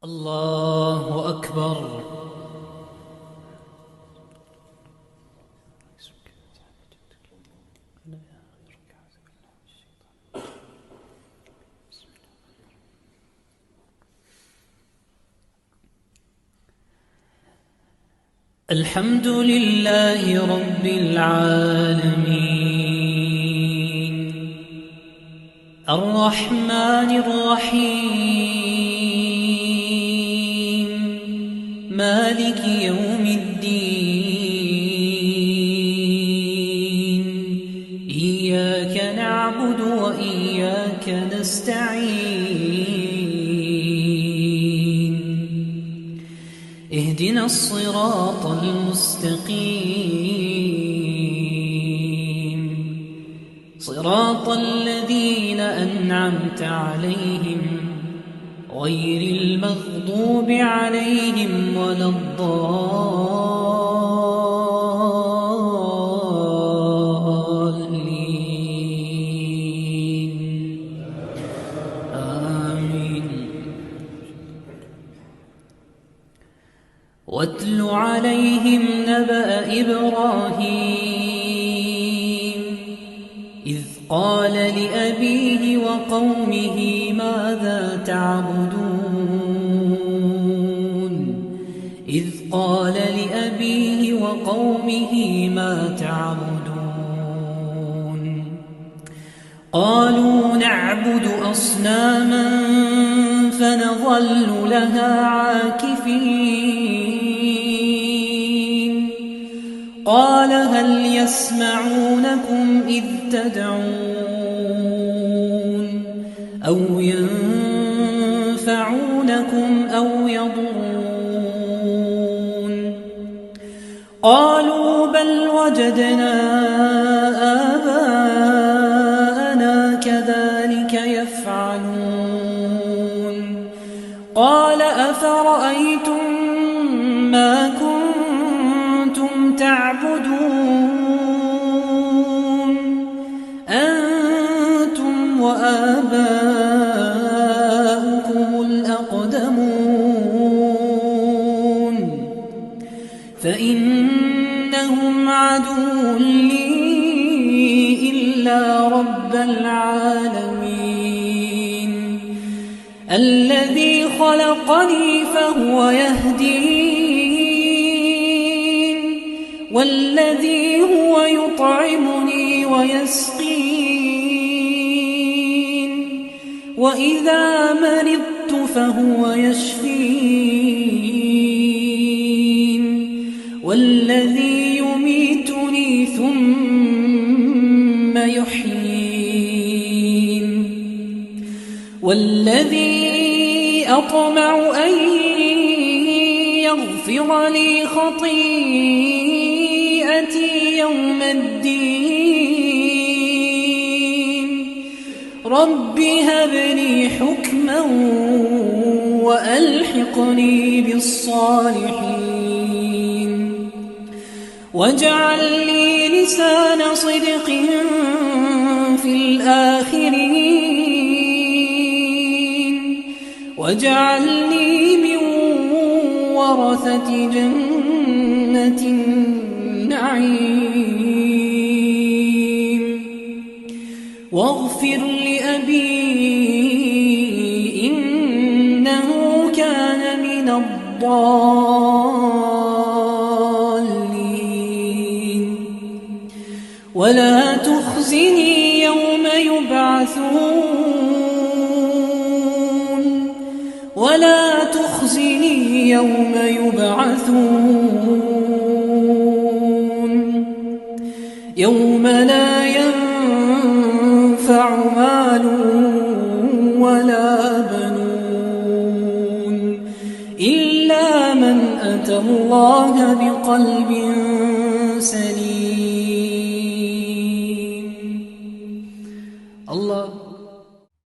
الله أكبر. الحمد لله رب العالمين الرحمن الرحيم مالك يوم الدين إياك نعبد وإياك نستعين اهدنا الصراط المستقيم صراط الذين أنعمت عليهم غير المغضوب عليهم ولا الضالين آمين. واتل عليهم نبأ إبراهيم إذ قال لأبيه وقومه ماذا تعبدون إذ قال لأبيه وقومه ما تعبدون قالوا نعبد أصناما فنظل لها عاكفين قال هل يسمعونكم إذ تدعون أو ينفعونكم أو يضرون قالوا بل وجدنا آباءنا كذلك يفعلون قال أفرأيتم ما كنتم تعبدون أنتم وآباؤكم الأقدمون فإنهم عدو لي إلا رب العالمين الذي خلقني فهو يهدين والذي هو يطعمني ويسقين وإذا مرضت فهو يشفين والذي يميتني ثم يحيين والذي أطمع أن يغفر لي خطيئتي يوم الدين رب هب لي حكما وألحقني بالصالحين واجعل لي لسان صدق في الآخرين واجعلني من ورثة جنة النعيم واغفر لأبي إنه كان من الضالين ولا تخزني يوم يبعثون ولا تخزني يوم يبعثون يوم لا ينفع مال ولا بنون إلا من أتى الله بقلب سليم